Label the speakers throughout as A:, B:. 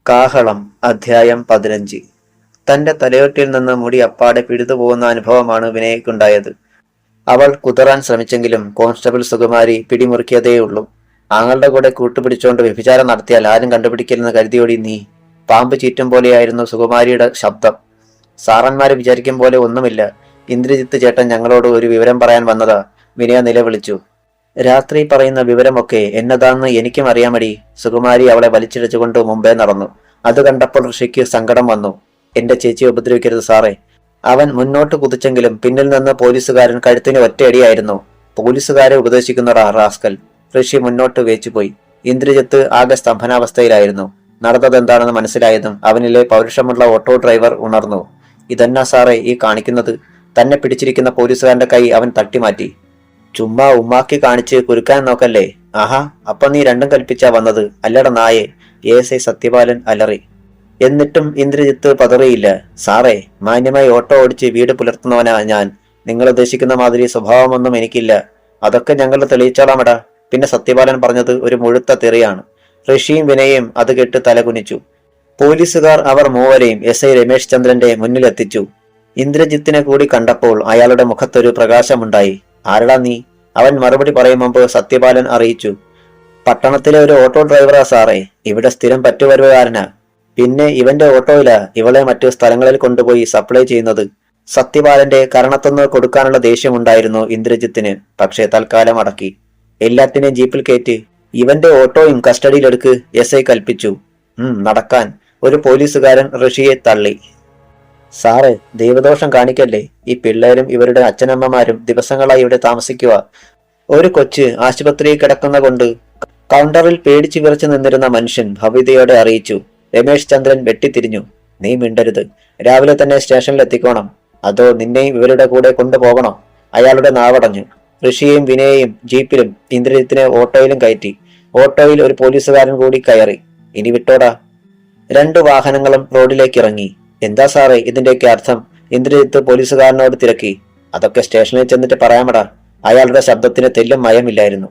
A: കാഹളം അധ്യായം 15. തന്റെ തലയോട്ടിൽ നിന്ന് മുടി അപ്പാടെ പിഴുതുപോകുന്ന അനുഭവമാണ് വിനയക്കുണ്ടായത്. അവൾ കുതറാൻ ശ്രമിച്ചെങ്കിലും കോൺസ്റ്റബിൾ സുകുമാരി പിടിമുറുക്കിയതേയുള്ളൂ. ആങ്ങളുടെ കൂടെ കൂട്ടുപിടിച്ചോണ്ട് വ്യഭിചാരം നടത്തിയാൽ ആരും കണ്ടുപിടിക്കില്ലെന്ന് കരുതിയോടി നീ. പാമ്പ് ചീറ്റും പോലെയായിരുന്നു സുകുമാരിയുടെ ശബ്ദം. സാറന്മാര് വിചാരിക്കും പോലെ ഒന്നുമില്ല. ഇന്ദ്രജിത്ത് ചേട്ടൻ ഞങ്ങളോട് ഒരു വിവരം പറയാൻ വന്നതാ. വിനയ നിലവിളിച്ചു. രാത്രി പറയുന്ന വിവരമൊക്കെ എന്നതാന്ന് എനിക്കും അറിയാമടി. സുകുമാരി അവളെ വലിച്ചിഴച്ചുകൊണ്ട് മുമ്പേ നടന്നു. അത് കണ്ടപ്പോൾ ഋഷിക്ക് സങ്കടം വന്നു. എന്റെ ചേച്ചിയെ ഉപദ്രവിക്കരുത് സാറേ. അവൻ മുന്നോട്ട് കുതിച്ചെങ്കിലും പിന്നിൽ നിന്ന് പോലീസുകാരൻ കഴുത്തിന് ഒറ്റയടിയായിരുന്നു. പോലീസുകാരെ ഉപദേശിക്കുന്നടാ റാസ്കൽ. ഋഷി മുന്നോട്ട് വേച്ചുപോയി. ഇന്ദ്രജിത്ത് ആകെ സ്തംഭനാവസ്ഥയിലായിരുന്നു. നടന്നതെന്താണെന്ന് മനസ്സിലായതും അവനിലെ പൗരുഷമുള്ള ഓട്ടോ ഡ്രൈവർ ഉണർന്നു. ഇതെന്നാ സാറേ ഈ കാണിക്കുന്നത്? തന്നെ പിടിച്ചിരിക്കുന്ന പോലീസുകാരന്റെ കൈ അവൻ തട്ടിമാറ്റി. ചുമ്മാ ഉമ്മാക്കി കാണിച്ച് കുരുക്കാൻ നോക്കല്ലേ. ആഹാ, അപ്പൊ നീ രണ്ടും കൽപ്പിച്ചാ വന്നത് അല്ലട നായെ. ASI സത്യപാലൻ അലറി. എന്നിട്ടും ഇന്ദ്രജിത്ത് പതറിയില്ല. സാറേ, മാന്യമായി ഓട്ടോ ഓടിച്ച് വീട് പുലർത്തുന്നവനാ ഞാൻ. നിങ്ങൾ ഉദ്ദേശിക്കുന്ന മാതിരി സ്വഭാവമൊന്നും എനിക്കില്ല. അതൊക്കെ ഞങ്ങൾ തെളിയിച്ചോളാമടാ. പിന്നെ സത്യപാലൻ പറഞ്ഞത് ഒരു മുഴുത്ത തെറിയാണ്. ഋഷിയും വിനയും അത് കേട്ട് തലകുനിച്ചു. പോലീസുകാർ അവർ മൂവരെയും SI രമേശ് ചന്ദ്രന്റെ മുന്നിലെത്തിച്ചു. ഇന്ദ്രജിത്തിനെ കൂടി കണ്ടപ്പോൾ അയാളുടെ മുഖത്തൊരു പ്രകാശമുണ്ടായി. ആരടാ നീ? അവൻ മറുപടി പറയും മുമ്പ് സത്യപാലൻ അറിയിച്ചു. പട്ടണത്തിലെ ഒരു ഓട്ടോ ഡ്രൈവറാ സാറേ. ഇവിടെ സ്ഥിരം പറ്റുവരവുകാരനാ. പിന്നെ ഇവന്റെ ഓട്ടോയിലാ ഇവളെ മറ്റു സ്ഥലങ്ങളിൽ കൊണ്ടുപോയി സപ്ലൈ ചെയ്യുന്നത്. സത്യപാലന്റെ കരണത്തൊന്ന് കൊടുക്കാനുള്ള ദേഷ്യമുണ്ടായിരുന്നു ഇന്ദ്രജിത്തിന്. പക്ഷേ തൽക്കാലം അടക്കി. എല്ലാത്തിനെയും ജീപ്പിൽ കയറ്റി ഇവന്റെ ഓട്ടോയും കസ്റ്റഡിയിലെടുക്ക് SI കൽപ്പിച്ചു. നടക്കാൻ. ഒരു പോലീസുകാരൻ ഋഷിയെ തള്ളി. സാറേ, ദൈവദോഷം കാണിക്കല്ലേ. ഈ പിള്ളേരും ഇവരുടെ അച്ഛനമ്മമാരും ദിവസങ്ങളായി ഇവിടെ താമസിക്കുക. ഒരു കൊച്ച് ആശുപത്രിയിൽ കിടക്കുന്ന കൊണ്ട് കൗണ്ടറിൽ പേടിച്ചു വിറച്ചു നിന്നിരുന്ന മനുഷ്യൻ ഭവ്യതയോടെ അറിയിച്ചു. രമേശ് ചന്ദ്രൻ വെട്ടിത്തിരിഞ്ഞു. നീ മിണ്ടരുത്. രാവിലെ തന്നെ സ്റ്റേഷനിൽ എത്തിക്കോണം. അതോ നിന്നെയും ഇവരുടെ കൂടെ കൊണ്ടുപോകണോ? അയാളുടെ നാവടഞ്ഞു. ഋഷിയെയും വിനയെയും ജീപ്പിലും ഇന്ദ്രജിത്തിനെ ഓട്ടോയിലും കയറ്റി. ഓട്ടോയിൽ ഒരു പോലീസുകാരൻ കൂടി കയറി. ഇനി വിട്ടോടാ. 2 വാഹനങ്ങളും റോഡിലേക്ക് ഇറങ്ങി. എന്താ സാറേ ഇതിന്റെയൊക്കെ അർത്ഥം? ഇന്ദ്രജിത്ത് പോലീസുകാരനോട് തിരക്കി. അതൊക്കെ സ്റ്റേഷനിൽ ചെന്നിട്ട് പറയാമടാ. അയാളുടെ ശബ്ദത്തിന് തെല്ലും മയമില്ലായിരുന്നു.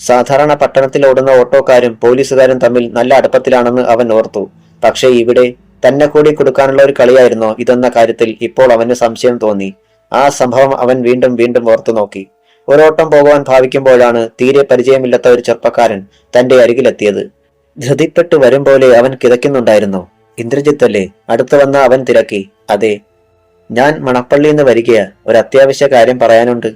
A: സാധാരണ പട്ടണത്തിൽ ഓടുന്ന ഓട്ടോക്കാരും പോലീസുകാരും തമ്മിൽ നല്ല അടുപ്പത്തിലാണെന്ന് അവൻ ഓർത്തു. പക്ഷേ ഇവിടെ തന്നെ കൂടി കൊടുക്കാനുള്ള ഒരു കളിയായിരുന്നോ ഇതെന്ന കാര്യത്തിൽ ഇപ്പോൾ അവന് സംശയം തോന്നി. ആ സംഭവം അവൻ വീണ്ടും വീണ്ടും ഓർത്തു നോക്കി. ഒരോട്ടം പോകുവാൻ ഭാവിക്കുമ്പോഴാണ് തീരെ പരിചയമില്ലാത്ത ഒരു ചെറുപ്പക്കാരൻ തന്റെ അരികിലെത്തിയത്. ധൃതിപ്പെട്ടു വരും പോലെ അവൻ കിതയ്ക്കുന്നുണ്ടായിരുന്നു. ഇന്ദ്രജിത്ത് അല്ലേ? അടുത്തു വന്ന അവൻ തിരക്കി. അതെ, ഞാൻ മണപ്പള്ളിയിൽ നിന്ന് വരികയാ. ഒരു അത്യാവശ്യ കാര്യം പറയാനുണ്ട്.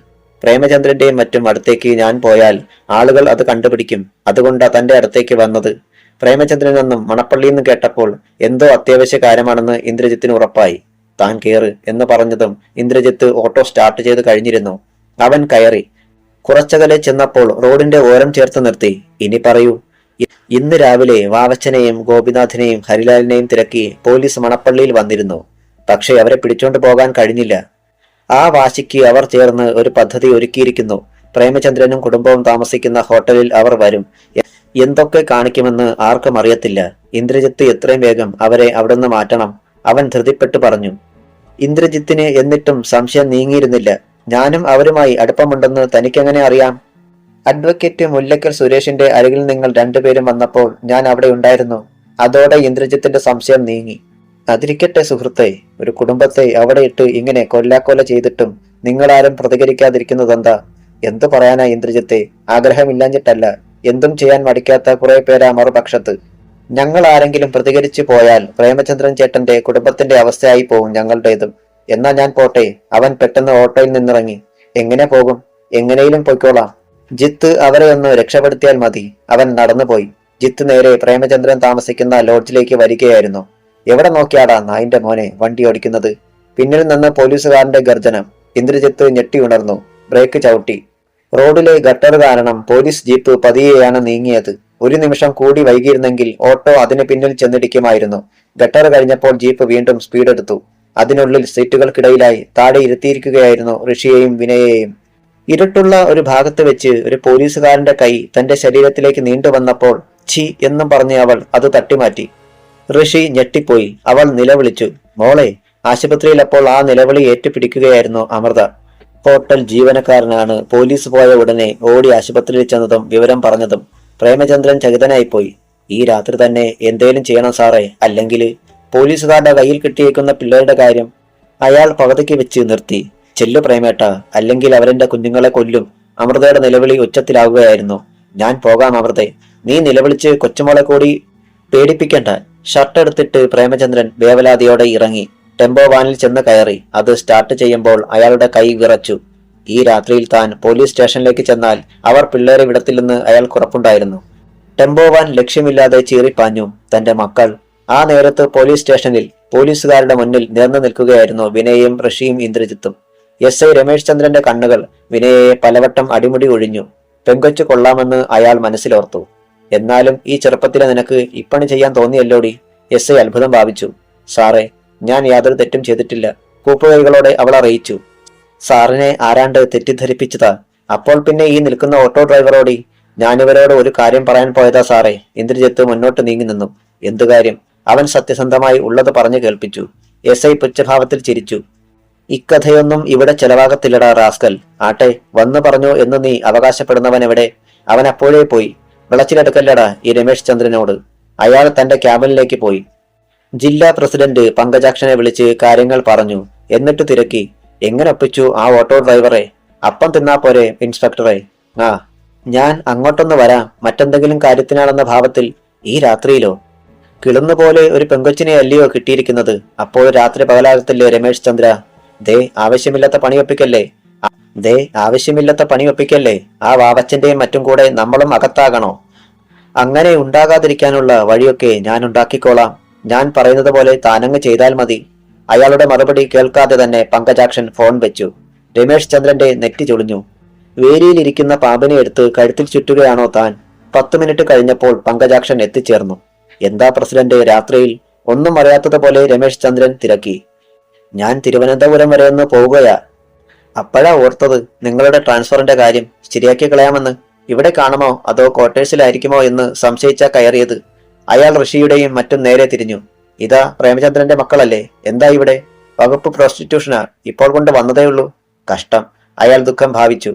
A: പ്രേമചന്ദ്രന്റെയും മറ്റും അടുത്തേക്ക് ഞാൻ പോയാൽ ആളുകൾ അത് കണ്ടുപിടിക്കും. അതുകൊണ്ടാ തന്റെ അടുത്തേക്ക് വന്നത്. പ്രേമചന്ദ്രനെന്നും മണപ്പള്ളിയിൽ നിന്ന് കേട്ടപ്പോൾ എന്തോ അത്യാവശ്യ കാര്യമാണെന്ന് ഇന്ദ്രജിത്തിന് ഉറപ്പായി. താൻ കേറ് എന്ന് പറഞ്ഞതും ഇന്ദ്രജിത്ത് ഓട്ടോ സ്റ്റാർട്ട് ചെയ്ത് കഴിഞ്ഞിരുന്നു. അവൻ കയറി. കുറച്ചകലെ ചെന്നപ്പോൾ റോഡിന്റെ ഓരം ചേർത്ത് നിർത്തി. ഇനി പറയൂ. ഇന്ന് രാവിലെ വാവച്ചനെയും ഗോപിനാഥിനെയും ഹരിലാലിനെയും തിരക്കി പോലീസ് മണപ്പള്ളിയിൽ വന്നിരുന്നു. പക്ഷെ അവരെ പിടിച്ചോണ്ട് പോകാൻ കഴിഞ്ഞില്ല. ആ വാശിക്ക് അവർ ചേർന്ന് ഒരു പദ്ധതി ഒരുക്കിയിരിക്കുന്നു. പ്രേമചന്ദ്രനും കുടുംബവും താമസിക്കുന്ന ഹോട്ടലിൽ അവർ വരും. എന്തൊക്കെ കാണിക്കുമെന്ന് ആർക്കും അറിയത്തില്ല. ഇന്ദ്രജിത്ത് എത്രയും വേഗം അവരെ അവിടുന്ന് മാറ്റണം. അവൻ ധൃതിപ്പെട്ടു പറഞ്ഞു. ഇന്ദ്രജിത്തിന് എന്നിട്ടും സംശയം നീങ്ങിയിരുന്നില്ല. ഞാനും അവരുമായി അടുപ്പമുണ്ടെന്ന് തനിക്കെങ്ങനെ അറിയാം? അഡ്വക്കേറ്റ് മുല്ലക്കൽ സുരേഷിന്റെ അരികിൽ നിങ്ങൾ 2 പേരും വന്നപ്പോൾ ഞാൻ അവിടെ ഉണ്ടായിരുന്നു. അതോടെ ഇന്ദ്രജിത്തിന്റെ സംശയം നീങ്ങി. അതിരിക്കട്ടെ സുഹൃത്തെ, ഒരു കുടുംബത്തെ അവിടെ ഇട്ട് ഇങ്ങനെ കൊല്ലാക്കൊല ചെയ്തിട്ടും നിങ്ങളാരും പ്രതികരിക്കാതിരിക്കുന്നതെന്താ? എന്തു പറയാനാ ഇന്ദ്രജിത്തെ? ആഗ്രഹമില്ലാഞ്ഞിട്ടല്ല. എന്തും ചെയ്യാൻ മടിക്കാത്ത കുറെ പേരാ മറുപക്ഷത്ത്. ഞങ്ങൾ ആരെങ്കിലും പ്രതികരിച്ചു പോയാൽ പ്രേമചന്ദ്രൻ ചേട്ടന്റെ കുടുംബത്തിന്റെ അവസ്ഥയായി പോകും ഞങ്ങളുടേതും. എന്നാ ഞാൻ പോട്ടെ. അവൻ പെട്ടെന്ന് ഓട്ടോയിൽ നിന്നിറങ്ങി. എങ്ങനെ പോകും? എങ്ങനെയും പൊയ്ക്കോളാം. ജിത്ത് അവരെ ഒന്ന് രക്ഷപ്പെടുത്തിയാൽ മതി. അവൻ നടന്നുപോയി. ജിത്ത് നേരെ പ്രേമചന്ദ്രൻ താമസിക്കുന്ന ലോഡ്ജിലേക്ക് വരികയായിരുന്നു. എവിടെ നോക്കിയാടാ നായിന്റെ മോനെ വണ്ടി ഓടിക്കുന്നത്? പിന്നിൽ നിന്ന് പോലീസുകാരന്റെ ഗർജനം. ഇന്ദ്രജിത്ത് ഞെട്ടി ഉണർന്നു. ബ്രേക്ക് ചവിട്ടി. റോഡിലെ ഗട്ടർ കാരണം പോലീസ് ജീപ്പ് പതിയെയാണ് നീങ്ങിയത്. ഒരു നിമിഷം കൂടി വൈകിയിരുന്നെങ്കിൽ ഓട്ടോ അതിന് പിന്നിൽ ചെന്നിടിക്കുമായിരുന്നു. ഗട്ടർ കഴിഞ്ഞപ്പോൾ ജീപ്പ് വീണ്ടും സ്പീഡെടുത്തു. അതിനുള്ളിൽ സീറ്റുകൾക്കിടയിലായി താഴെ ഇരുത്തിയിരിക്കുകയായിരുന്നു ഋഷിയെയും വിനയെയും. ഇരുട്ടുള്ള ഒരു ഭാഗത്ത് വെച്ച് ഒരു പോലീസുകാരന്റെ കൈ തന്റെ ശരീരത്തിലേക്ക് നീണ്ടുവന്നപ്പോൾ ഛി എന്നും പറഞ്ഞ് അവൾ അത് തട്ടിമാറ്റി. ഋഷി ഞെട്ടിപ്പോയി. അവൾ നിലവിളിച്ചു. മോളെ. ആശുപത്രിയിൽ അപ്പോൾ ആ നിലവിളി ഏറ്റുപിടിക്കുകയായിരുന്നു അമൃത. ഹോട്ടൽ ജീവനക്കാരനാണ് പോലീസ് പോയ ഉടനെ ഓടി ആശുപത്രിയിൽ ചെന്നതും വിവരം പറഞ്ഞതും. പ്രേമചന്ദ്രൻ ചകിതനായിപ്പോയി. ഈ രാത്രി തന്നെ എന്തേലും ചെയ്യണം സാറേ, അല്ലെങ്കിൽ പോലീസുകാരുടെ കയ്യിൽ കിട്ടിയേക്കുന്ന പിള്ളേരുടെ കാര്യം. അയാൾ പകുതിക്ക് വെച്ച് നിർത്തി. ചെല്ലു പ്രേമേട്ട, അല്ലെങ്കിൽ അവരെന്റെ കുഞ്ഞുങ്ങളെ കൊല്ലും. അമൃതയുടെ നിലവിളി ഉച്ചത്തിലാവുകയായിരുന്നു. ഞാൻ പോകാം അമൃതെ, നീ നിലവിളിച്ച് കൊച്ചുമോളെ കൂടി പേടിപ്പിക്കണ്ട. ഷർട്ട് എടുത്തിട്ട് പ്രേമചന്ദ്രൻ വേവലാതിയോടെ ഇറങ്ങി. ടെമ്പോ വാനിൽ ചെന്ന് കയറി. അത് സ്റ്റാർട്ട് ചെയ്യുമ്പോൾ അയാളുടെ കൈ വിറച്ചു. ഈ രാത്രിയിൽ താൻ പോലീസ് സ്റ്റേഷനിലേക്ക് ചെന്നാൽ അവർ പിള്ളേരെ വിടത്തില്ലെന്ന് അയാൾക്കുറപ്പുണ്ടായിരുന്നു. Tempo van ലക്ഷ്യമില്ലാതെ ചീറിപ്പാഞ്ഞു. തന്റെ മക്കൾ. ആ നേരത്ത് പോലീസ് സ്റ്റേഷനിൽ പോലീസുകാരുടെ മുന്നിൽ നേർന്നു നിൽക്കുകയായിരുന്നു വിനയും ഋഷിയും ഇന്ദ്രജിത്തും. SI രമേശ് ചന്ദ്രന്റെ കണ്ണുകൾ വിനയയെ പലവട്ടം അടിമുടി ഒഴിഞ്ഞു. പെങ്കൊച്ചു കൊള്ളാമെന്ന് അയാൾ മനസ്സിലോർത്തു. എന്നാലും ഈ ചെറുപ്പത്തിലെ നിനക്ക് ഇപ്പണി ചെയ്യാൻ തോന്നിയല്ലോടി? SI അത്ഭുതം ഭാവിച്ചു. സാറേ, ഞാൻ യാതൊരു തെറ്റും ചെയ്തിട്ടില്ല, കൂപ്പുകൈകളോടെ അവൾ അറിയിച്ചു. സാറിനെ ആരാണ്ട് തെറ്റിദ്ധരിപ്പിച്ചതാ. അപ്പോൾ പിന്നെ ഈ നിൽക്കുന്ന ഓട്ടോ ഡ്രൈവറോടി? ഞാനിവരോട് ഒരു കാര്യം പറയാൻ പോയതാ സാറേ. ഇന്ദ്രജിത്ത് മുന്നോട്ട് നീങ്ങി നിന്നു. എന്തു കാര്യം? അവൻ സത്യസന്ധമായി ഉള്ളത് പറഞ്ഞു കേൾപ്പിച്ചു. SI പുച്ഛഭാവത്തിൽ ചിരിച്ചു. ഇക്കഥയൊന്നും ഇവിടെ ചെലവാകത്തില്ലടാ റാസ്കൽ. ആട്ടെ, വന്നു പറഞ്ഞു എന്ന് നീ അവകാശപ്പെടുന്നവൻ എവിടെ? അവൻ അപ്പോഴേ പോയി. വിളച്ചിലെടുക്കല്ലടാ ഈ രമേശ് ചന്ദ്രനോട്. അയാൾ തന്റെ ക്യാബിനിലേക്ക് പോയി. ജില്ലാ പ്രസിഡന്റ് പങ്കജാക്ഷനെ വിളിച്ച് കാര്യങ്ങൾ പറഞ്ഞു. എന്നിട്ട് തിരക്കി. എങ്ങനെ ഒപ്പിച്ചു ആ ഓട്ടോ ഡ്രൈവറെ? അപ്പം തിന്നാ പോരെ ഇൻസ്പെക്ടറെ? ആ, ഞാൻ അങ്ങോട്ടൊന്ന് വരാം, മറ്റെന്തെങ്കിലും കാര്യത്തിനാണെന്ന ഭാവത്തിൽ. ഈ രാത്രിയിലോ? കിളുന്നുപോലെ ഒരു പെങ്കൊച്ചിനെ അല്ലയോ കിട്ടിയിരിക്കുന്നത്? അപ്പോൾ രാത്രി പകലാകത്തില്ലേ രമേശ് ചന്ദ്ര? ആവശ്യമില്ലാത്ത പണിയൊപ്പിക്കല്ലേ. ആ വാവച്ചന്റെയും മറ്റും കൂടെ നമ്മളും അകത്താകണോ? അങ്ങനെ ഉണ്ടാകാതിരിക്കാനുള്ള വഴിയൊക്കെ ഞാൻ ഉണ്ടാക്കിക്കോളാം. ഞാൻ പറയുന്നത് പോലെ താനങ്ങ് ചെയ്താൽ മതി. അയാളുടെ മറുപടി കേൾക്കാതെ തന്നെ പങ്കജാക്ഷൻ ഫോൺ വെച്ചു. രമേശ് ചന്ദ്രന്റെ നെറ്റി ചുളിഞ്ഞു. വേലിയിലിരിക്കുന്ന പാമ്പിനെ എടുത്ത് കഴുത്തിൽ ചുറ്റുകയാണോ താൻ? 10 മിനിറ്റ് കഴിഞ്ഞപ്പോൾ പങ്കജാക്ഷൻ എത്തിച്ചേർന്നു. എന്താ പ്രസിഡന്റ് രാത്രിയിൽ? ഒന്നും അറിയാത്തതുപോലെ രമേശ് ചന്ദ്രൻ തിരക്കി. ഞാൻ തിരുവനന്തപുരം വരെ ഒന്ന് പോവുകയാ. അപ്പോഴാ ഓർത്തത് നിങ്ങളുടെ ട്രാൻസ്ഫറിന്റെ കാര്യം ശരിയാക്കി കളയാമെന്ന്. ഇവിടെ കാണുമോ അതോ ക്വാർട്ടേഴ്സിലായിരിക്കുമോ എന്ന് സംശയിച്ചാ കയറിയത്. അയാൾ ഋഷിയുടെയും മറ്റും നേരെ തിരിഞ്ഞു. ഇതാ പ്രേമചന്ദ്രന്റെ മക്കളല്ലേ? എന്താ ഇവിടെ? വകുപ്പ് പ്രോസ്റ്റിറ്റ്യൂഷനാ. ഇപ്പോൾ കൊണ്ട് വന്നതേയുള്ളൂ. കഷ്ടം, അയാൾ ദുഃഖം ഭാവിച്ചു.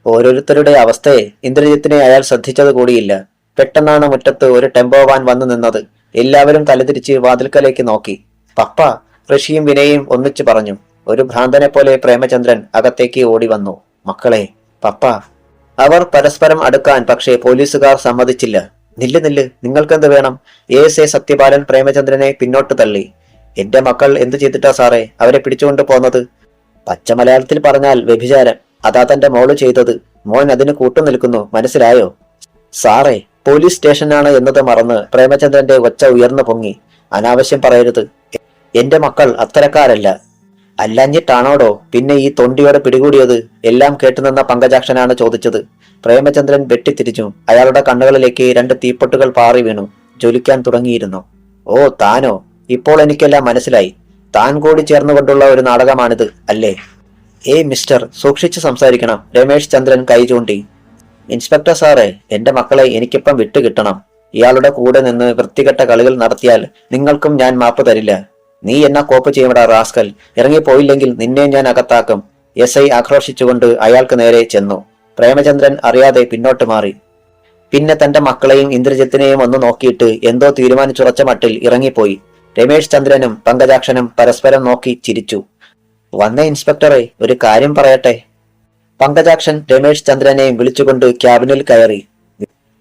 A: ഓരോരുത്തരുടെ അവസ്ഥയെ ഇന്ദ്രജിത്തിനെ അയാൾ ശ്രദ്ധിച്ചത് കൂടിയില്ല. പെട്ടെന്നാണ് മുറ്റത്ത് ഒരു ടെമ്പോ വാൻ വന്നു നിന്നത്. എല്ലാവരും തലതിരിച്ച് വാതിൽക്കലേക്ക് നോക്കി. പപ്പ, ഋഷിയും വിനയും ഒന്നിച്ചു പറഞ്ഞു. ഒരു ഭ്രാന്തനെ പോലെ പ്രേമചന്ദ്രൻ അകത്തേക്ക് ഓടി വന്നു. മക്കളെ, പപ്പ. അവർ പരസ്പരം അടുക്കാൻ, പക്ഷേ പോലീസുകാർ സമ്മതിച്ചില്ല. നില്ല്, നിങ്ങൾക്കെന്ത് വേണം? ASA സത്യപാലൻ പ്രേമചന്ദ്രനെ പിന്നോട്ട് തള്ളി. എന്റെ മക്കൾ എന്തു ചെയ്തിട്ടാ സാറേ അവരെ പിടിച്ചുകൊണ്ട് പോന്നത്? പച്ച മലയാളത്തിൽ പറഞ്ഞാൽ വ്യഭിചാരം. അതാ തന്റെ മോള് ചെയ്തത്. മോൻ അതിന് കൂട്ടുനിൽക്കുന്നു, മനസ്സിലായോ? സാറേ, പോലീസ് സ്റ്റേഷനാണ് എന്നത് മറന്ന് പ്രേമചന്ദ്രന്റെ ഒച്ച ഉയർന്നു പൊങ്ങി. അനാവശ്യം പറയരുത്. എന്റെ മക്കൾ അത്തരക്കാരല്ല. അല്ലഞ്ഞിട്ടാണോടോ പിന്നെ ഈ തൊണ്ടിയോടെ പിടികൂടിയത്? എല്ലാം കേട്ടുനിന്ന പങ്കജാക്ഷനാണ് ചോദിച്ചത്. പ്രേമചന്ദ്രൻ വെട്ടിത്തിരിച്ചു. അയാളുടെ കണ്ണുകളിലേക്ക് 2 തീപ്പൊട്ടുകൾ പാറി വീണു. ജ്വലിക്കാൻ തുടങ്ങിയിരുന്നു. ഓ, താനോ? ഇപ്പോൾ എനിക്കെല്ലാം മനസ്സിലായി. താൻ കൂടി ചേർന്നുകൊണ്ടുള്ള ഒരു നാടകമാണിത് അല്ലേ? മിസ്റ്റർ, സൂക്ഷിച്ചു സംസാരിക്കണം. രമേശ് ചന്ദ്രൻ കൈ ചൂണ്ടി. ഇൻസ്പെക്ടർ സാറേ, എന്റെ മക്കളെ എനിക്കിപ്പം വിട്ടുകിട്ടണം. ഇയാളുടെ കൂടെ നിന്ന് വൃത്തികെട്ട കളികൾ നടത്തിയാൽ നിങ്ങൾക്കും ഞാൻ മാപ്പ് തരില്ല. നീ എന്നാ കോപ്പ് ചെയ്യടാ റാസ്കൽ. ഇറങ്ങിപ്പോയില്ലെങ്കിൽ നിന്നെ ഞാൻ അകത്താക്കും. SI ആക്രോശിച്ചുകൊണ്ട് അയാൾക്ക് നേരെ ചെന്നു. പ്രേമചന്ദ്രൻ അറിയാതെ പിന്നോട്ട് മാറി. പിന്നെ തന്റെ മക്കളെയും ഇന്ദ്രജിത്തിനെയും ഒന്ന് നോക്കിയിട്ട് എന്തോ തീരുമാനിച്ചുറച്ച മട്ടിൽ ഇറങ്ങിപ്പോയി. രമേശ് ചന്ദ്രനും പങ്കജാക്ഷനും പരസ്പരം നോക്കി ചിരിച്ചു. വന്നേ ഇൻസ്പെക്ടറെ, ഒരു കാര്യം പറയട്ടെ. പങ്കജാക്ഷൻ രമേശ് ചന്ദ്രനെയും വിളിച്ചുകൊണ്ട് ക്യാബിനിൽ കയറി.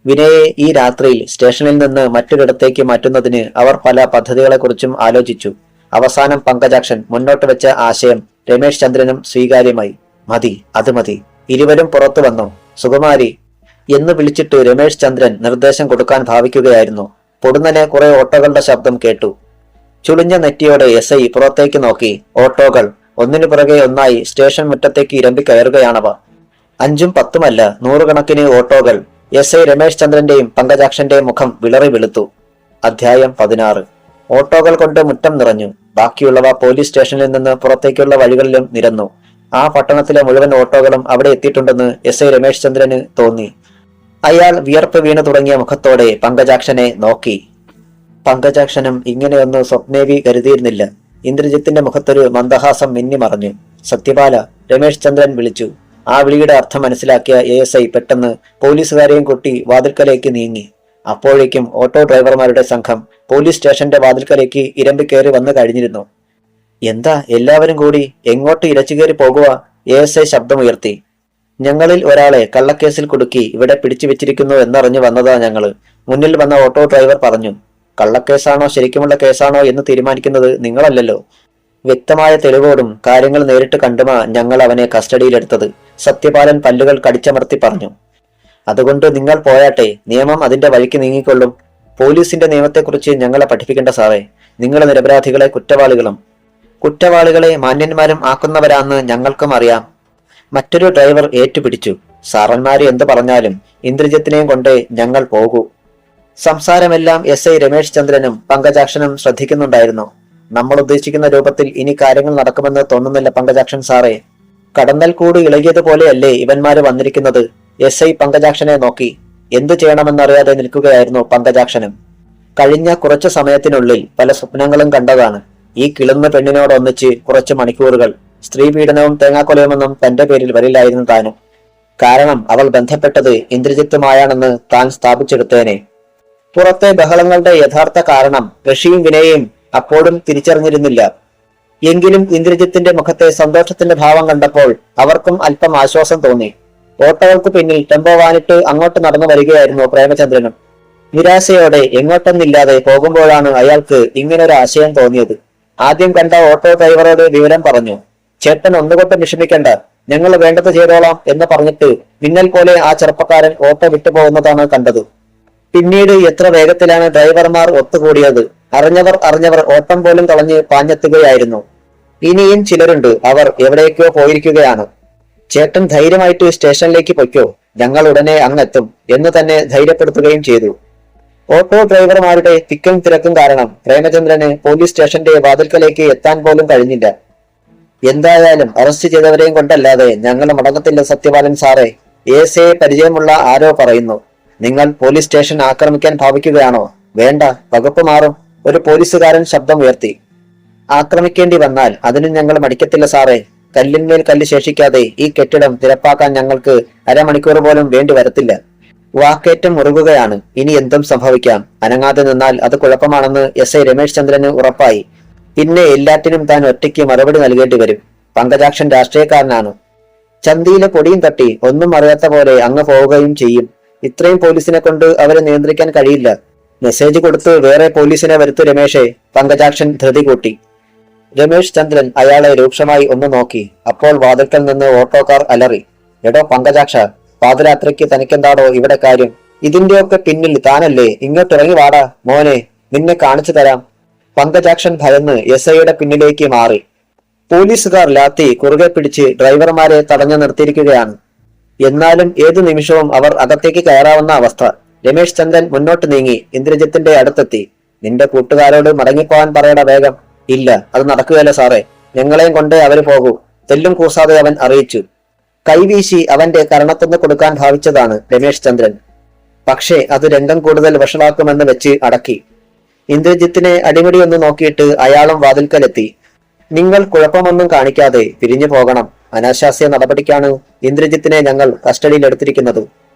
A: വിനയെ ഈ രാത്രിയിൽ സ്റ്റേഷനിൽ നിന്ന് മറ്റൊരിടത്തേക്ക് മാറ്റുന്നതിന് അവർ പല പദ്ധതികളെക്കുറിച്ചും ആലോചിച്ചു. അവസാനം പങ്കജാക്ഷൻ മുന്നോട്ട് വെച്ച ആശയം രമേശ് ചന്ദ്രനും സ്വീകാര്യമായി. മതി, അത് മതി. ഇരുവരും പുറത്തു വന്നു. സുകുമാരി എന്ന് വിളിച്ചിട്ട് രമേശ് ചന്ദ്രൻ നിർദ്ദേശം കൊടുക്കാൻ ഭാവിക്കുകയായിരുന്നു. പൊടുന്നനെ കുറെ ഓട്ടോകളുടെ ശബ്ദം കേട്ടു. ചുളിഞ്ഞ നെറ്റിയോടെ SI പുറത്തേക്ക് നോക്കി. ഓട്ടോകൾ ഒന്നിനു പുറകെ ഒന്നായി സ്റ്റേഷൻ മുറ്റത്തേക്ക് ഇരമ്പി കയറുകയാണവ. 5ഉം 10ഉമല്ല, 100 കണക്കിന് ഓട്ടോകൾ. SI രമേശ് ചന്ദ്രന്റെയും പങ്കജാക്ഷന്റെയും മുഖം വിളറി വെളുത്തു. അധ്യായം 16. ഓട്ടോകൾ കൊണ്ട് മുറ്റം നിറഞ്ഞു. ബാക്കിയുള്ളവ പോലീസ് സ്റ്റേഷനിൽ നിന്ന് പുറത്തേക്കുള്ള വഴികളിലും നിരന്നു. ആ പട്ടണത്തിലെ മുഴുവൻ ഓട്ടോകളും അവിടെ എത്തിയിട്ടുണ്ടെന്ന് SI രമേശ് ചന്ദ്രന് തോന്നി. അയാൾ വിയർപ്പ് വീണു തുടങ്ങിയ മുഖത്തോടെ പങ്കജാക്ഷനെ നോക്കി. പങ്കജാക്ഷനും ഇങ്ങനെയൊന്ന് സ്വപ്നേവി കരുതിയിരുന്നില്ല. ഇന്ദ്രജിത്തിന്റെ മുഖത്തൊരു മന്ദഹാസം മിന്നി മറഞ്ഞു. സത്യപാല, രമേശ് ചന്ദ്രൻ വിളിച്ചു. ആ വിളിയുടെ അർത്ഥം മനസ്സിലാക്കിയ ASI പെട്ടെന്ന് പോലീസുകാരെയും കൊട്ടി വാതിൽക്കലേക്ക് നീങ്ങി. അപ്പോഴേക്കും ഓട്ടോ ഡ്രൈവർമാരുടെ സംഘം പോലീസ് സ്റ്റേഷന്റെ വാതിൽക്കലേക്ക് ഇരമ്പിക്കയറി വന്നു കഴിഞ്ഞിരുന്നു. എന്താ എല്ലാവരും കൂടി എങ്ങോട്ട് ഇരച്ചുകയറി പോകുക? ASI ശബ്ദമുയർത്തി. ഞങ്ങളിൽ ഒരാളെ കള്ളക്കേസിൽ കുടുക്കി ഇവിടെ പിടിച്ചു വെച്ചിരിക്കുന്നു എന്നറിഞ്ഞു വന്നതാ ഞങ്ങള്, മുന്നിൽ വന്ന ഓട്ടോ ഡ്രൈവർ പറഞ്ഞു. കള്ളക്കേസാണോ ശരിക്കുമുള്ള കേസാണോ എന്ന് തീരുമാനിക്കുന്നത് നിങ്ങളല്ലല്ലോ. വ്യക്തമായ തെളിവോടും കാര്യങ്ങൾ നേരിട്ട് കണ്ടുമാ ഞങ്ങൾ അവനെ കസ്റ്റഡിയിലെടുത്തത്, സത്യപാലൻ പല്ലുകൾ കടിച്ചമർത്തി പറഞ്ഞു. അതുകൊണ്ട് നിങ്ങൾ പോയാട്ടെ, നിയമം അതിന്റെ വഴിക്ക് നീങ്ങിക്കൊള്ളും. പോലീസിന്റെ നിയമത്തെക്കുറിച്ച് ഞങ്ങളെ പഠിപ്പിക്കേണ്ട സാറേ. നിങ്ങൾ നിരപരാധികളെ കുറ്റവാളികളെ മാന്യന്മാരും ആക്കുന്നവരാന്ന് ഞങ്ങൾക്കും അറിയാം. മറ്റൊരു ഡ്രൈവർ ഏറ്റുപിടിച്ചു. സാറന്മാര് എന്ത് പറഞ്ഞാലും ഇന്ദ്രജിത്തിനെയും കൊണ്ടേ ഞങ്ങൾ പോകൂ. സംസാരമെല്ലാം SI രമേശ് ചന്ദ്രനും പങ്കജാക്ഷനും ശ്രദ്ധിക്കുന്നുണ്ടായിരുന്നു. നമ്മൾ ഉദ്ദേശിക്കുന്ന രൂപത്തിൽ ഇനി കാര്യങ്ങൾ നടക്കുമെന്ന് തോന്നുന്നില്ല പങ്കജാക്ഷൻ സാറേ. കടന്നൽ കൂട് ഇളകിയതുപോലെയല്ലേ ഇവന്മാര് വന്നിരിക്കുന്നത്? SI പങ്കജാക്ഷനെ നോക്കി. എന്തു ചെയ്യണമെന്നറിയാതെ നിൽക്കുകയായിരുന്നു പങ്കജാക്ഷനും. കഴിഞ്ഞ കുറച്ചു സമയത്തിനുള്ളിൽ പല സ്വപ്നങ്ങളും കണ്ടതാണ്. ഈ കിളുന്ന പെണ്ണിനോടൊന്നിച്ച് കുറച്ച് മണിക്കൂറുകൾ. സ്ത്രീ പീഡനവും തേങ്ങാക്കൊലയുമൊന്നും തന്റെ പേരിൽ വരില്ലായിരുന്നു താനും. കാരണം അവൾ ബന്ധപ്പെട്ടത് ഇന്ദ്രജിത്തുമായാണെന്ന് താൻ സ്ഥാപിച്ചെടുത്തേനെ. പുറത്തെ ബഹളങ്ങളുടെ യഥാർത്ഥ കാരണം ഋഷിയും വിനയും അപ്പോഴും തിരിച്ചറിഞ്ഞിരുന്നില്ല. എങ്കിലും ഇന്ദ്രജിത്തിന്റെ മുഖത്തെ സന്തോഷത്തിന്റെ ഭാവം കണ്ടപ്പോൾ അവർക്കും അല്പം ആശ്വാസം തോന്നി. ഓട്ടോകൾക്ക് പിന്നിൽ ടെമ്പോ വാനിട്ട് അങ്ങോട്ട് നടന്നു വരികയായിരുന്നു പ്രേമചന്ദ്രനും. നിരാശയോടെ എങ്ങോട്ടെന്നില്ലാതെ പോകുമ്പോഴാണ് അയാൾക്ക് ഇങ്ങനൊരു ആശയം തോന്നിയത്. ആദ്യം കണ്ട ഓട്ടോ ഡ്രൈവറോട് വിവരം പറഞ്ഞു. ചേട്ടൻ ഒന്നുകൊണ്ട് വിഷമിക്കണ്ട, ഞങ്ങൾ വേണ്ടത് ചെയ്തോളാം എന്ന് പറഞ്ഞിട്ട് മിന്നൽ പോലെ ആ ചെറുപ്പക്കാരൻ ഓട്ടോ വിട്ടുപോകുന്നതാണ് കണ്ടത്. പിന്നീട് എത്ര വേഗത്തിലാണ് ഡ്രൈവർമാർ ഒത്തുകൂടിയത്. അറിഞ്ഞവർ ഓട്ടം പോലും കളഞ്ഞ് പാഞ്ഞെത്തുകയായിരുന്നു. ഇനിയും ചിലരുണ്ട്, അവർ എവിടേക്കോ പോയിരിക്കുകയാണ്. ചേട്ടൻ ധൈര്യമായിട്ട് സ്റ്റേഷനിലേക്ക് പൊയ്ക്കോ, ഞങ്ങൾ ഉടനെ അങ്ങെത്തും എന്ന് തന്നെ ധൈര്യപ്പെടുത്തുകയും ചെയ്തു. ഓട്ടോ ഡ്രൈവർമാരുടെ തിക്കും തിരക്കും കാരണം പ്രേമചന്ദ്രന് പോലീസ് സ്റ്റേഷന്റെ വാതിൽക്കലേക്ക് എത്താൻ പോലും കഴിഞ്ഞില്ല. എന്തായാലും അറസ്റ്റ് ചെയ്തവരെയും കൊണ്ടല്ലാതെ ഞങ്ങൾ മടങ്ങത്തില്ല സത്യപാലൻ സാറേ. ASIയെ പരിചയമുള്ള ആരോ പറയുന്നു. നിങ്ങൾ പോലീസ് സ്റ്റേഷൻ ആക്രമിക്കാൻ ഭാവിക്കുകയാണോ? വേണ്ട, വകുപ്പ് മാറും. ഒരു പോലീസുകാരൻ ശബ്ദം ഉയർത്തി. ആക്രമിക്കേണ്ടി വന്നാൽ അതിനും ഞങ്ങൾ മടിക്കത്തില്ല സാറേ. കല്ലിന്മേൽ കല്ല് ശേഷിക്കാതെ ഈ കെട്ടിടം തിരപ്പാക്കാൻ ഞങ്ങൾക്ക് അരമണിക്കൂർ പോലും വേണ്ടി വരത്തില്ല. വാക്കേറ്റം മുറുകുകയാണ്. ഇനി എന്തും സംഭവിക്കാം. അനങ്ങാതെ നിന്നാൽ അത് കുഴപ്പമാണെന്ന് SI രമേശ് ചന്ദ്രന് ഉറപ്പായി. പിന്നെ എല്ലാറ്റിനും താൻ ഒറ്റയ്ക്ക് മറുപടി നൽകേണ്ടി വരും. പങ്കജാക്ഷൻ രാഷ്ട്രീയക്കാരനാണ്. ചന്തിയിലെ പൊടിയും തട്ടി ഒന്നും അറിയാത്ത പോലെ അങ്ങ് പോവുകയും ചെയ്യും. ഇത്രയും പോലീസിനെ കൊണ്ട് അവരെ നിയന്ത്രിക്കാൻ കഴിയില്ല. മെസ്സേജ് കൊടുത്ത് വേറെ പോലീസിനെ വരുത്തു രമേശെ, പങ്കജാക്ഷൻ ധൃതി കൂട്ടി. രമേശ് ചന്ദ്രൻ അയാളെ രൂക്ഷമായി ഒന്ന് നോക്കി. അപ്പോൾ വാതിൽക്കൽ നിന്ന് ഓട്ടോക്കാർ അലറി. എടോ പങ്കജാക്ഷ, പാതിരാത്രിക്ക് തനിക്കെന്താടോ ഇവിടെ കാര്യം? ഇതിന്റെയൊക്കെ പിന്നിൽ താനല്ലേ? ഇങ്ങോട്ടിറങ്ങി വാടാ മോനെ, നിന്നെ കാണിച്ചു തരാം. പങ്കജാക്ഷൻ ഭയന്ന് SIയുടെ പിന്നിലേക്ക് മാറി. പോലീസുകാർ ലാത്തി കുറുകെ പിടിച്ച് ഡ്രൈവർമാരെ തടഞ്ഞു നിർത്തിയിരിക്കുകയാണ്. എന്നാലും ഏതു നിമിഷവും അവർ അകത്തേക്ക് കയറാവുന്ന അവസ്ഥ. രമേശ് ചന്ദ്രൻ മുന്നോട്ട് നീങ്ങി ഇന്ദ്രജിത്തിന്റെ അടുത്തെത്തി. നിന്റെ കൂട്ടുകാരോട് മടങ്ങിപ്പോവാൻ പറയട വേഗം. ഇല്ല, അത് നടക്കുകയല്ല സാറേ, ഞങ്ങളെയും കൊണ്ട് അവര് പോകൂ, തെല്ലും കൂസാതെ അവൻ അറിയിച്ചു. കൈവീശി അവന്റെ കരണത്തുനിന്ന് കൊടുക്കാൻ ഭാവിച്ചതാണ് രമേശ് ചന്ദ്രൻ. പക്ഷേ അത് രംഗം കൂടുതൽ വഷളാക്കുമെന്ന് വെച്ച് അടക്കി. ഇന്ദ്രജിത്തിനെ അടിമുടിയൊന്ന് നോക്കിയിട്ട് അയാളും വാതിൽക്കലെത്തി. നിങ്ങൾ കുഴപ്പമൊന്നും കാണിക്കാതെ പിരിഞ്ഞു പോകണം. അനാശാസ്യ നടപടിക്കാണ് ഇന്ദ്രജിത്തിനെ ഞങ്ങൾ കസ്റ്റഡിയിലെടുത്തിരിക്കുന്നത്.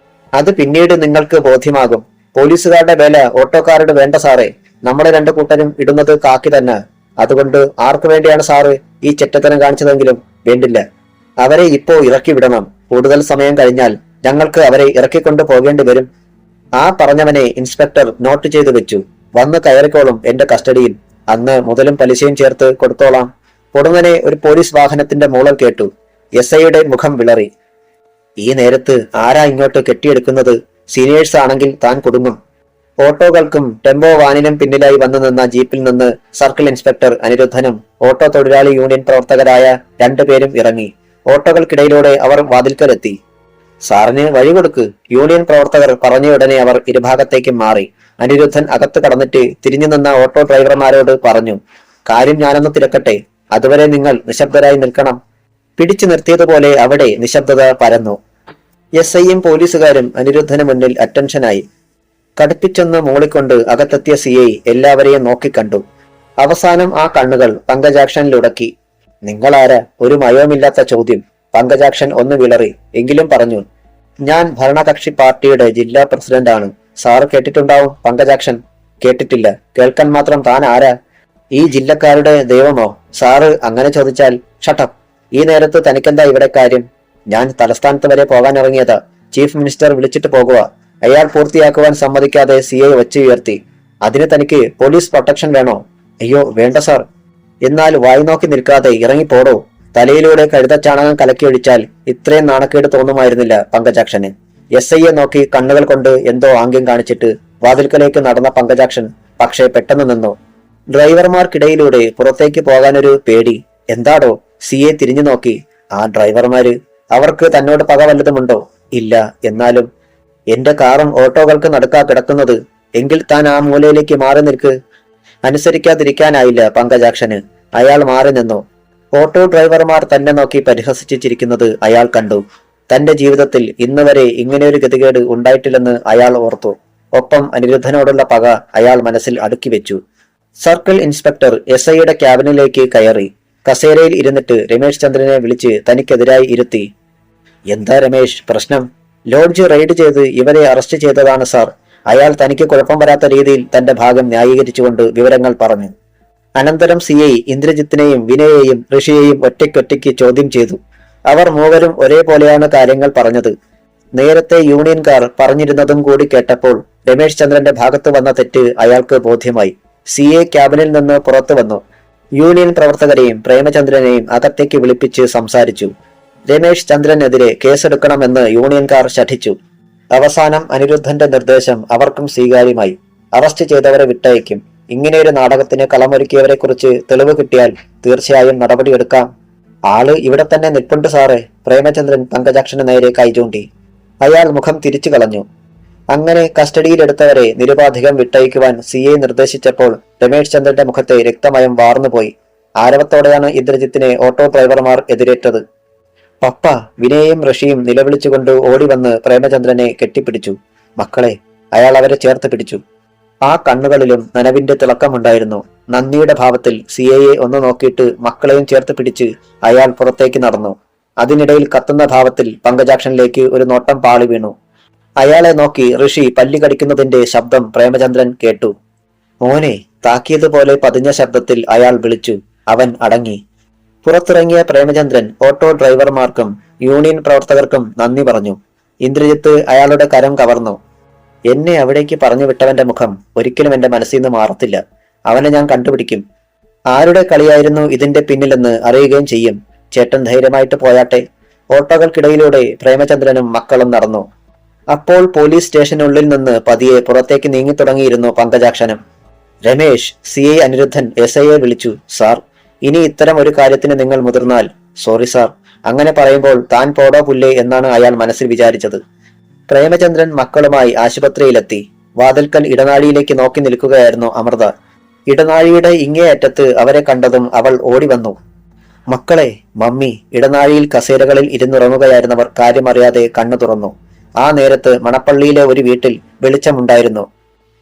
A: അത് പിന്നീട് നിങ്ങൾക്ക് ബോധ്യമാകും. പോലീസുകാരുടെ വേല ഓട്ടോക്കാരുടെ വേണ്ട സാറേ. നമ്മളെ രണ്ടു കൂട്ടരും ഇടുന്നത് കാക്കി തന്നെ. അതുകൊണ്ട് ആർക്കു വേണ്ടിയാണ് സാറ് ഈ ചെറ്റത്തനം കാണിച്ചതെങ്കിലും വേണ്ടില്ല. അവരെ ഇപ്പോ ഇറക്കി വിടണം. കൂടുതൽ സമയം കഴിഞ്ഞാൽ ഞങ്ങൾക്ക് അവരെ ഇറക്കിക്കൊണ്ട് പോകേണ്ടി വരും. ആ പറഞ്ഞവനെ ഇൻസ്പെക്ടർ നോട്ട് ചെയ്തു വെച്ചു. വന്ന് കയറിക്കോളും എന്റെ കസ്റ്റഡിയിൽ. അന്ന് മുതലും പലിശയും ചേർത്ത് കൊടുത്തോളാം. പൊടുന്നനെ ഒരു പോലീസ് വാഹനത്തിന്റെ മൂളൽ കേട്ടു. SIയുടെ മുഖം വിളറി. ഈ നേരത്ത് ആരാ ഇങ്ങോട്ട് കെട്ടിയെടുക്കുന്നത്? സീനിയേഴ്സ് ആണെങ്കിൽ താൻ കുടുങ്ങും. ഓട്ടോകൾക്കും ടെമ്പോ വാനിനും പിന്നിലായി വന്നു നിന്ന ജീപ്പിൽ നിന്ന് സർക്കിൾ ഇൻസ്പെക്ടർ അനിരുദ്ധനും ഓട്ടോ തൊഴിലാളി യൂണിയൻ പ്രവർത്തകരായ രണ്ടുപേരും ഇറങ്ങി. ഓട്ടോകൾക്കിടയിലൂടെ അവർ വാതിൽക്കലെത്തി. സാറിന് വഴി കൊടുക്ക്, യൂണിയൻ പ്രവർത്തകർ പറഞ്ഞയുടനെ അവർ ഇരുഭാഗത്തേക്കും മാറി. അനിരുദ്ധൻ അകത്ത് കടന്നിട്ട് തിരിഞ്ഞു നിന്ന ഓട്ടോ ഡ്രൈവർമാരോട് പറഞ്ഞു. കാര്യം ഞാനൊന്ന് തിരക്കട്ടെ, അതുവരെ നിങ്ങൾ നിശബ്ദരായി നിൽക്കണം. പിടിച്ചു നിർത്തിയതുപോലെ അവിടെ നിശബ്ദത പരന്നു. SIയും പോലീസുകാരും അനിരുദ്ധന് മുന്നിൽ അറ്റൻഷനായി. കടുപ്പിച്ചൊന്ന് മൂളിക്കൊണ്ട് അകത്തെത്തിയ CI എല്ലാവരെയും നോക്കിക്കണ്ടു. അവസാനം ആ കണ്ണുകൾ പങ്കജാക്ഷനിലുടക്കി. നിങ്ങളാരാ? ഒരു മയവുമില്ലാത്ത ചോദ്യം. പങ്കജാക്ഷൻ ഒന്ന് വിളറി, എങ്കിലും പറഞ്ഞു, ഞാൻ ഭരണകക്ഷി പാർട്ടിയുടെ ജില്ലാ പ്രസിഡന്റാണ്. സാറ് കേട്ടിട്ടുണ്ടാവും പങ്കജാക്ഷൻ. കേട്ടിട്ടില്ല. കേൾക്കാൻ മാത്രം താൻ ആരാ? ഈ ജില്ലക്കാരുടെ ദൈവമോ? സാറ് അങ്ങനെ ചോദിച്ചാൽ ഷട്ടപ്പ്. ഈ നേരത്ത് തനിക്കെന്താ ഇവിടെ കാര്യം? ഞാൻ തലസ്ഥാനത്ത് വരെ പോകാൻ ഇറങ്ങിയതാ. ചീഫ് മിനിസ്റ്റർ വിളിച്ചിട്ട് പോകുക. അയാൾ പൂർത്തിയാക്കുവാൻ സമ്മതിക്കാതെ CI ഒച്ച ഉയർത്തി. അതിന് തനിക്ക് പോലീസ് പ്രൊട്ടക്ഷൻ വേണോ? അയ്യോ വേണ്ട സാർ. എന്നാൽ വായി നോക്കി നിൽക്കാതെ ഇറങ്ങിപ്പോടോ. തലയിലൂടെ കഴുതച്ചാണകം കലക്കിയൊഴിച്ചാൽ ഇത്രയും നാണക്കേട് തോന്നുമായിരുന്നില്ല പങ്കജാക്ഷന്. SIയെ നോക്കി കണ്ണുകൾ കൊണ്ട് എന്തോ ആംഗ്യം കാണിച്ചിട്ട് വാതിൽക്കലേക്ക് നടന്ന പങ്കജാക്ഷൻ പക്ഷേ പെട്ടെന്ന് നിന്നു. ഡ്രൈവർമാർക്കിടയിലൂടെ പുറത്തേക്ക് പോകാനൊരു പേടി. എന്താടോ? CA തിരിഞ്ഞു നോക്കി. ആ ഡ്രൈവർമാര്, അവർക്ക് തന്നോട് പക വല്ലതുമുണ്ടോ? ഇല്ല. എന്നാലും എന്റെ കാറും ഓട്ടോകൾക്ക് നടുക്കാ കിടക്കുന്നത്. എങ്കിൽ താൻ ആ മൂലയിലേക്ക് മാറി നിൽക്ക്. അനുസരിക്കാതിരിക്കാനായില്ല പങ്കജാക്ഷന്. അയാൾ മാറി നിന്നു. ഓട്ടോ ഡ്രൈവർമാർ തന്നെ നോക്കി പരിഹസിച്ചു ചിരിക്കുന്നത് അയാൾ കണ്ടു. തന്റെ ജീവിതത്തിൽ ഇന്ന് വരെ ഇങ്ങനെയൊരു ഗതികേട് ഉണ്ടായിട്ടില്ലെന്ന് അയാൾ ഓർത്തു. ഒപ്പം അനിരുദ്ധനോടുള്ള പക അയാൾ മനസ്സിൽ അടുക്കി വെച്ചു. സർക്കിൾ ഇൻസ്പെക്ടർ SIയുടെ ക്യാബിനിലേക്ക് കയറി. കസേരയിൽ ഇരുന്നിട്ട് രമേശ് ചന്ദ്രനെ വിളിച്ച് തനിക്കെതിരായി ഇരുത്തി. എന്താ രമേശ് പ്രശ്നം? ലോഡ്ജ് റെയ്ഡ് ചെയ്ത് ഇവരെ അറസ്റ്റ് ചെയ്തതാണ് സാർ. അയാൾ തനിക്ക് കുഴപ്പം വരാത്ത രീതിയിൽ തന്റെ ഭാഗം ന്യായീകരിച്ചുകൊണ്ട് വിവരങ്ങൾ പറഞ്ഞു. അനന്തരം CI ഇന്ദ്രജിത്തിനെയും വിനയെയും ഋഷിയെയും ഒറ്റയ്ക്കൊറ്റയ്ക്ക് ചോദ്യം ചെയ്തു. അവർ മൂവരും ഒരേപോലെയാണ് കാര്യങ്ങൾ പറഞ്ഞത്. നേരത്തെ യൂണിയൻകാർ പറഞ്ഞിരുന്നതും കൂടി കേട്ടപ്പോൾ രമേശ് ചന്ദ്രന്റെ ഭാഗത്ത് വന്ന തെറ്റ് അയാൾക്ക് ബോധ്യമായി. CA ക്യാബിനിൽ നിന്ന് പുറത്തു വന്നു. യൂണിയൻ പ്രവർത്തകരെയും പ്രേമചന്ദ്രനെയും അകത്തേക്ക് വിളിപ്പിച്ച് സംസാരിച്ചു. രമേശ് ചന്ദ്രനെതിരെ കേസെടുക്കണമെന്ന് യൂണിയൻകാർ ശഠിച്ചു. അവസാനം അനിരുദ്ധന്റെ നിർദ്ദേശം അവർക്കും സ്വീകാര്യമായി. അറസ്റ്റ് ചെയ്തവരെ വിട്ടയക്കും. ഇങ്ങനെയൊരു നാടകത്തിന് കളമൊരുക്കിയവരെ കുറിച്ച് തെളിവ് കിട്ടിയാൽ തീർച്ചയായും നടപടിയെടുക്കാം. ആള് ഇവിടെ തന്നെ നിൽപ്പുണ്ട് സാറേ. പ്രേമചന്ദ്രൻ പങ്കജാക്ഷന് നേരെ കൈ ചൂണ്ടി. അയാൾ മുഖം തിരിച്ചു കളഞ്ഞു. അങ്ങനെ കസ്റ്റഡിയിലെടുത്തവരെ നിരുപാധികം വിട്ടയക്കുവാൻ CA നിർദ്ദേശിച്ചപ്പോൾ രമേശ് ചന്ദ്രന്റെ മുഖത്തെ രക്തമയം വാർന്നുപോയി. ആരവത്തോടെയാണ് ഇന്ദ്രജിത്തിനെ ഓട്ടോ ഡ്രൈവർമാർ എതിരേറ്റത്. പപ്പ! വിനയും ഋഷിയും നിലവിളിച്ചുകൊണ്ട് ഓടിവന്ന് പ്രേമചന്ദ്രനെ കെട്ടിപ്പിടിച്ചു. മക്കളെ! അയാൾ അവരെ ചേർത്ത് പിടിച്ചു. ആ കണ്ണുകളിലും നനവിന്റെ തിളക്കമുണ്ടായിരുന്നു. നന്ദിയുടെ ഭാവത്തിൽ CAയെ ഒന്ന് നോക്കിയിട്ട് മക്കളെയും ചേർത്ത് പിടിച്ച് അയാൾ പുറത്തേക്ക് നടന്നു. അതിനിടയിൽ കത്തുന്ന ഭാവത്തിൽ പങ്കജാക്ഷനിലേക്ക് ഒരു നോട്ടം പാളി വീണു. അയാളെ നോക്കി ഋഷി പല്ലി കടിക്കുന്നതിന്റെ ശബ്ദം പ്രേമചന്ദ്രൻ കേട്ടു. മോനെ! താക്കിയതുപോലെ പതിഞ്ഞ ശബ്ദത്തിൽ അയാൾ വിളിച്ചു. അവൻ അടങ്ങി. പുറത്തിറങ്ങിയ പ്രേമചന്ദ്രൻ ഓട്ടോ ഡ്രൈവർമാർക്കും യൂണിയൻ പ്രവർത്തകർക്കും നന്ദി പറഞ്ഞു. ഇന്ദ്രജിത്ത് അയാളുടെ കരം കവർന്നു. എന്നെ അവിടേക്ക് പറഞ്ഞു വിട്ടവന്റെ മുഖം ഒരിക്കലും എന്റെ മനസ്സിൽ നിന്ന് മാറത്തില്ല. അവനെ ഞാൻ കണ്ടുപിടിക്കും. ആരുടെ കളിയായിരുന്നു ഇതിന്റെ പിന്നിലെന്ന് അറിയുകയും ചെയ്യും. ചേട്ടൻ ധൈര്യമായിട്ട് പോയാട്ടെ. ഓട്ടോകൾക്കിടയിലൂടെ പ്രേമചന്ദ്രനും മക്കളും നടന്നു. അപ്പോൾ പോലീസ് സ്റ്റേഷനുള്ളിൽ നിന്ന് പതിയെ പുറത്തേക്ക് നീങ്ങിത്തുടങ്ങിയിരുന്നു പങ്കജാക്ഷനും. രമേശ്! CI അനിരുദ്ധൻ SIയെ വിളിച്ചു. സാർ, ഇനി ഇത്തരം ഒരു കാര്യത്തിന് നിങ്ങൾ മുതിർന്നാൽ. Sorry sir. അങ്ങനെ പറയുമ്പോൾ താൻ പോടോ പുല്ലേ എന്നാണ് അയാൾ മനസ്സിൽ വിചാരിച്ചത്. പ്രേമചന്ദ്രൻ മക്കളുമായി ആശുപത്രിയിലെത്തി. വാതിൽക്കൽ ഇടനാഴിയിലേക്ക് നോക്കി നിൽക്കുകയായിരുന്നു അമൃത. ഇടനാഴിയുടെ ഇങ്ങേയറ്റത്ത് അവരെ കണ്ടതും അവൾ ഓടി വന്നു. മക്കളെ! മമ്മി! ഇടനാഴിയിൽ കസേരകളിൽ ഇരുന്നുറങ്ങുകയായിരുന്നവർ കാര്യമറിയാതെ കണ്ണു തുറന്നു. ആ നേരത്ത് മണപ്പള്ളിയിലെ ഒരു വീട്ടിൽ വെളിച്ചമുണ്ടായിരുന്നു.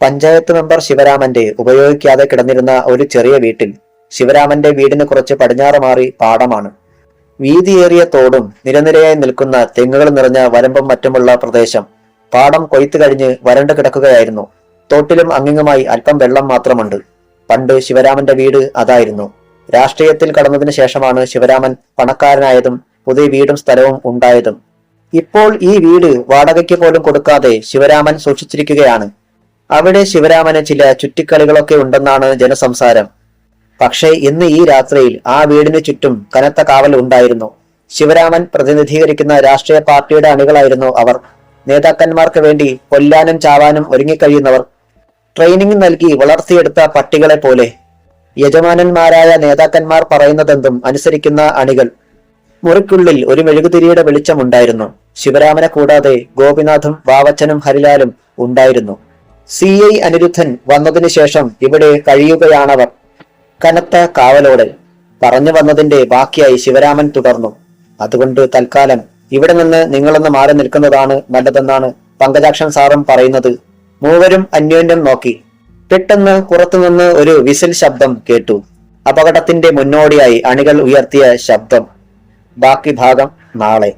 A: പഞ്ചായത്ത് മെമ്പർ ശിവരാമന്റെ ഉപയോഗിക്കാതെ കിടന്നിരുന്ന ഒരു ചെറിയ വീട്ടിൽ. ശിവരാമന്റെ വീടിന് കുറച്ച് പടിഞ്ഞാറ് മാറി പാടമാണ്. വീതിയേറിയ തോടും നിരനിരയായി നിൽക്കുന്ന തെങ്ങുകൾ നിറഞ്ഞ വരമ്പും മറ്റുമുള്ള പ്രദേശം. പാടം കൊയ്ത്തു കഴിഞ്ഞ് വരണ്ടു കിടക്കുകയായിരുന്നു. തോട്ടിലും അങ്ങിങ്ങുമായി അല്പം വെള്ളം മാത്രമുണ്ട്. പണ്ട് ശിവരാമന്റെ വീട് അതായിരുന്നു. രാഷ്ട്രീയത്തിൽ കടന്നതിന് ശേഷമാണ് ശിവരാമൻ പണക്കാരനായതും പുതിയ വീടും സ്ഥലവും ഉണ്ടായതും. ഇപ്പോൾ ഈ വീട് വാടകയ്ക്ക് പോലും കൊടുക്കാതെ ശിവരാമൻ സൂക്ഷിച്ചിരിക്കുകയാണ്. അവിടെ ശിവരാമന് ചില ചുറ്റിക്കളികളൊക്കെ ഉണ്ടെന്നാണ് ജനസംസാരം. പക്ഷേ ഇന്ന് ഈ രാത്രിയിൽ ആ വീടിന് ചുറ്റും കനത്ത കാവൽ ഉണ്ടായിരുന്നു. ശിവരാമൻ പ്രതിനിധീകരിക്കുന്ന രാഷ്ട്രീയ പാർട്ടിയുടെ അണികളായിരുന്നു അവർ. നേതാക്കന്മാർക്ക് വേണ്ടി കൊല്ലാനും ചാവാനും ഒരുങ്ങിക്കഴിയുന്നവർ. ട്രെയിനിങ് നൽകി വളർത്തിയെടുത്ത പട്ടികളെ പോലെ. യജമാനന്മാരായ നേതാക്കന്മാർ പറയുന്നതെന്തും അനുസരിക്കുന്ന അണികൾ. മുറിക്കുള്ളിൽ ഒരു മെഴുകുതിരിയുടെ വെളിച്ചമുണ്ടായിരുന്നു. ശിവരാമനെ കൂടാതെ ഗോപിനാഥും വാവച്ചനും ഹരിലാലും ഉണ്ടായിരുന്നു. CI അനിരുദ്ധൻ വന്നതിനു ശേഷം ഇവിടെ കഴിയുകയാണവർ. കനത്ത കാവലോടെ. പറഞ്ഞു വന്നതിന്റെ ബാക്കിയായി ശിവരാമൻ തുടർന്നു. അതുകൊണ്ട് തൽക്കാലം ഇവിടെ നിന്ന് നിങ്ങളൊന്ന് മാറി നിൽക്കുന്നതാണ് നല്ലതെന്നാണ് പങ്കജാക്ഷൻ സാറും പറയുന്നത്. മൂവരും അന്യോന്യം നോക്കി. പെട്ടെന്ന് പുറത്തുനിന്ന് ഒരു വിസിൽ ശബ്ദം കേട്ടു. അപകടത്തിന്റെ മുന്നോടിയായി അണികൾ ഉയർത്തിയ ശബ്ദം. ബാക്കി ഭാഗം നാളെ.